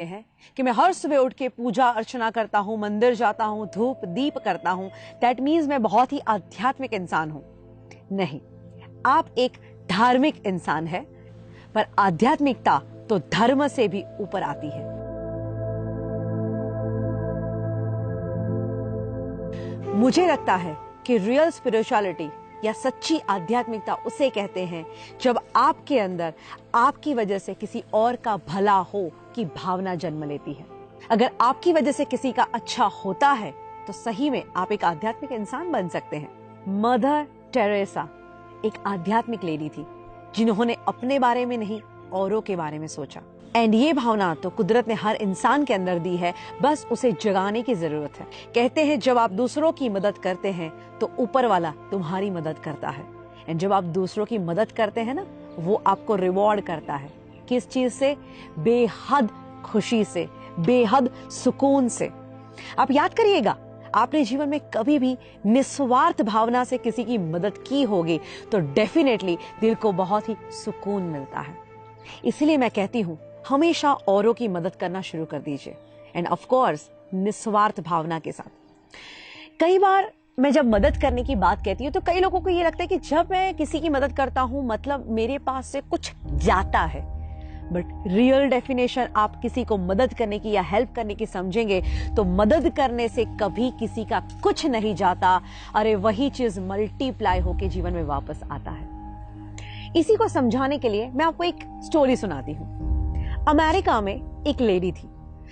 हैं कि मैं हर सुबह उठ के पूजा अर्चना करता हूं, मंदिर जाता हूं, धूप दीप करता हूं, दैट मीन्स मैं बहुत ही आध्यात्मिक इंसान हूं। नहीं, आप एक धार्मिक इंसान है, पर आध्यात्मिकता तो धर्म से भी ऊपर आती है। मुझे लगता है कि रियल स्पिरिचुअलिटी या सच्ची आध्यात्मिकता उसे कहते हैं जब आपके अंदर आपकी वजह से किसी और का भला हो की भावना जन्म लेती है। अगर आपकी वजह से किसी का अच्छा होता है तो सही में आप एक आध्यात्मिक इंसान बन सकते हैं। मदर टेरेसा एक आध्यात्मिक लेडी थी जिन्होंने अपने बारे में नहीं औरों के बारे में सोचा। एंड ये भावना तो कुदरत ने हर इंसान के अंदर दी है, बस उसे जगाने की जरूरत है। कहते हैं जब आप दूसरों की मदद करते हैं तो ऊपर वाला तुम्हारी मदद करता है। एंड जब आप दूसरों की मदद करते हैं ना, वो आपको रिवॉर्ड करता है। किस चीज से? बेहद खुशी से, बेहद सुकून से। आप याद करिएगा, आपने जीवन में कभी भी निस्वार्थ भावना से किसी की मदद की होगी तो डेफिनेटली दिल को बहुत ही सुकून मिलता है। इसलिए मैं कहती हूं, हमेशा औरों की मदद करना शुरू कर दीजिए, एंड ऑफ कोर्स निस्वार्थ भावना के साथ। कई बार मैं जब मदद करने की बात कहती हूँ तो कई लोगों को ये लगता है कि जब मैं किसी की मदद करता हूँ मतलब मेरे पास से कुछ जाता है। बट रियल डेफिनेशन आप किसी को मदद करने की या हेल्प करने की समझेंगे तो मदद करने से कभी किसी का कुछ नहीं जाता। अरे वही चीज मल्टीप्लाई होके जीवन में वापस आता है। इसी को समझाने के लिए मैं आपको एक स्टोरी सुनाती हूँ। अमेरिका में एक लेडी थी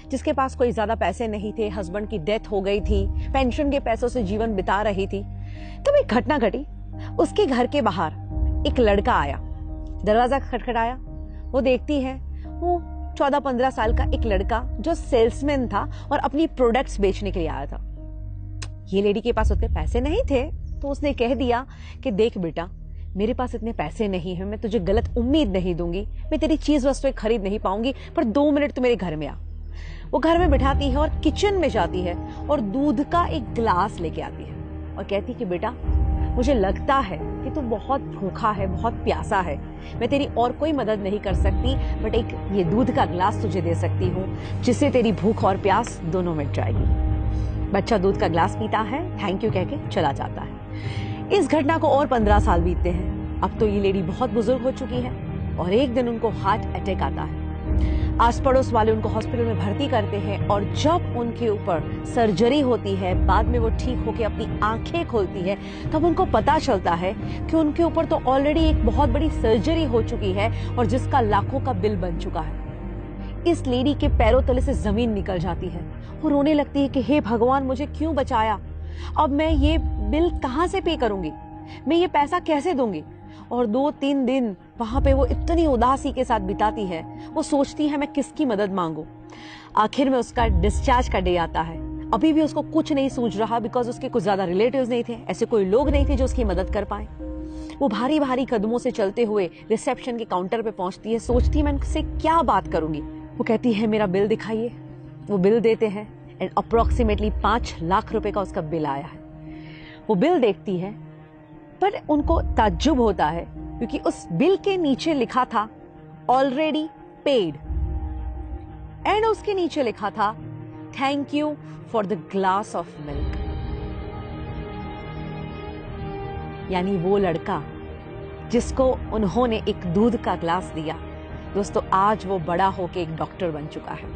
जिसके पास कोई ज्यादा पैसे नहीं थे, हस्बैंड की डेथ हो गई थी, पेंशन के पैसों से जीवन बिता रही थी। तब एक घटना घटी। उसके घर के बाहर एक लड़का आया, दरवाजा खटखटाया। वो देखती है, वो 14-15 साल का एक लड़का जो सेल्समैन था और अपनी प्रोडक्ट्स बेचने के लिए आया था। ये लेडी के पास उतने पैसे नहीं थे तो उसने कह दिया कि देख बेटा, मेरे पास इतने पैसे नहीं है, मैं तुझे गलत उम्मीद नहीं दूंगी, मैं तेरी चीज वस्तुएं खरीद नहीं पाऊंगी, पर 2 मिनट तू मेरे घर में आ। वो घर में बिठाती है और किचन में जाती है और दूध का एक ग्लास लेके आती है और कहती कि बेटा, मुझे लगता है कि तू बहुत भूखा है, बहुत प्यासा है, मैं तेरी और कोई मदद नहीं कर सकती, बट एक ये दूध का ग्लास तुझे दे सकती हूँ जिससे तेरी भूख और प्यास दोनों मिट जाएगी। बच्चा दूध का ग्लास पीता है, थैंक यू कह के चला जाता है। इस घटना को और 15 साल बीतते हैं। अब तो ये लेडी बहुत बुजुर्ग हो चुकी है और एक दिन उनको हार्ट अटैक आता है। आस पड़ोस वाले उनको हॉस्पिटल में भर्ती करते हैं और जब उनके ऊपर सर्जरी होती है, बाद में वो ठीक होकर अपनी आंखें खोलती है, तब उनको पता चलता है कि उनके ऊपर तो ऑलरेडी एक बहुत बड़ी सर्जरी हो चुकी है और जिसका लाखों का बिल बन चुका है। इस लेडी के पैरों तले से जमीन निकल जाती है। वो रोने लगती है कि हे भगवान, मुझे क्यों बचाया, अब मैं ये बिल कहां से पे करूंगी, मैं ये पैसा कैसे दूंगी। और 2-3 दिन वहां पे वो इतनी उदासी के साथ बिताती है। वो सोचती है मैं किसकी मदद मांगू। आखिर में उसका डिस्चार्ज का डे आता है। अभी भी उसको कुछ नहीं सूझ रहा, बिकॉज उसके कुछ ज्यादा रिलेटिव्स नहीं थे, ऐसे कोई लोग नहीं थे जो उसकी मदद कर पाए। वो भारी भारी कदमों से चलते हुए रिसेप्शन के काउंटर पे पहुंचती है। सोचती है मैं उनसे क्या बात करूंगी। वो कहती है मेरा बिल दिखाइए। वो बिल देते हैं एंड अप्रोक्सीमेटली 5 लाख रुपए का उसका बिल आया है। वो बिल देखती है पर उनको ताज्जुब होता है क्योंकि उस बिल के नीचे लिखा था ऑलरेडी पेड, एंड उसके नीचे लिखा था thank you for the glass of milk. यानी वो लड़का जिसको उन्होंने एक दूध का ग्लास दिया, दोस्तों आज वो बड़ा होके एक डॉक्टर बन चुका है।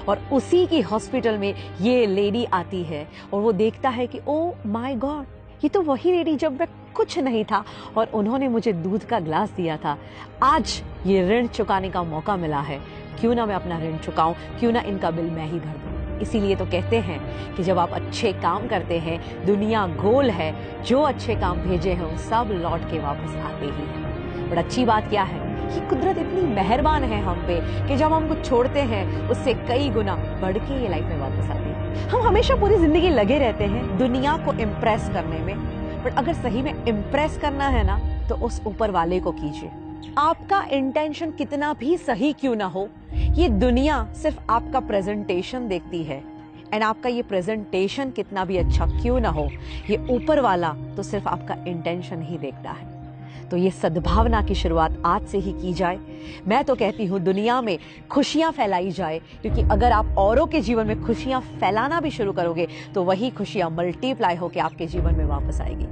और उसी की हॉस्पिटल में ये लेडी आती है और वो देखता है कि ओ माय गॉड, ये तो वही लेडी जब मैं कुछ नहीं था और उन्होंने मुझे दूध का ग्लास दिया था। आज ये ऋण चुकाने का मौका मिला है, क्यों ना मैं अपना ऋण चुकाऊं, क्यों ना इनका बिल मैं ही भर दूं। इसीलिए तो कहते हैं कि जब आप अच्छे काम करते हैं, दुनिया गोल है, जो अच्छे काम भेजे हैं वो सब लौट के वापस आते ही हैं। बट अच्छी बात क्या है कि कुदरत इतनी मेहरबान है हम पे कि जब हम कुछ छोड़ते हैं उससे कई गुना बढ़ के ये लाइफ में वापस आती है। हम हमेशा पूरी जिंदगी लगे रहते हैं दुनिया को इम्प्रेस करने में, बट अगर सही में इम्प्रेस करना है ना तो उस ऊपर वाले को कीजिए। आपका इंटेंशन कितना भी सही क्यों ना हो, ये दुनिया सिर्फ आपका प्रेजेंटेशन देखती है, एंड आपका ये प्रेजेंटेशन कितना भी अच्छा क्यों ना हो, ये ऊपर वाला तो सिर्फ आपका इंटेंशन ही देखता है। तो ये सद्भावना की शुरुआत आज से ही की जाए। मैं तो कहती हूँ दुनिया में खुशियाँ फैलाई जाए, क्योंकि अगर आप औरों के जीवन में खुशियाँ फैलाना भी शुरू करोगे तो वही खुशियाँ मल्टीप्लाई होकर आपके जीवन में वापस आएगी।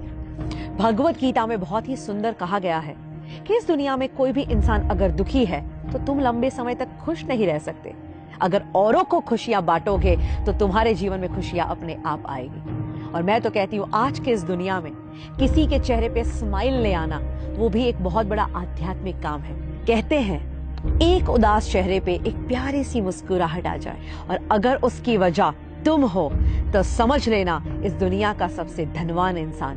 भगवत गीता में बहुत ही सुंदर कहा गया है कि इस दुनिया में कोई भी इंसान अगर दुखी है तो तुम लंबे समय तक खुश नहीं रह सकते। अगर औरों को खुशियां बांटोगे तो तुम्हारे जीवन में खुशियां अपने आप आएगी। और मैं तो कहती हूँ आज के इस दुनिया में किसी के चेहरे पे स्माइल ले आना वो भी एक बहुत बड़ा आध्यात्मिक काम है। कहते हैं एक उदास चेहरे पे एक प्यारी सी मुस्कुराहट आ जाए और अगर उसकी वजह तुम हो तो समझ लेना इस दुनिया का सबसे धनवान इंसान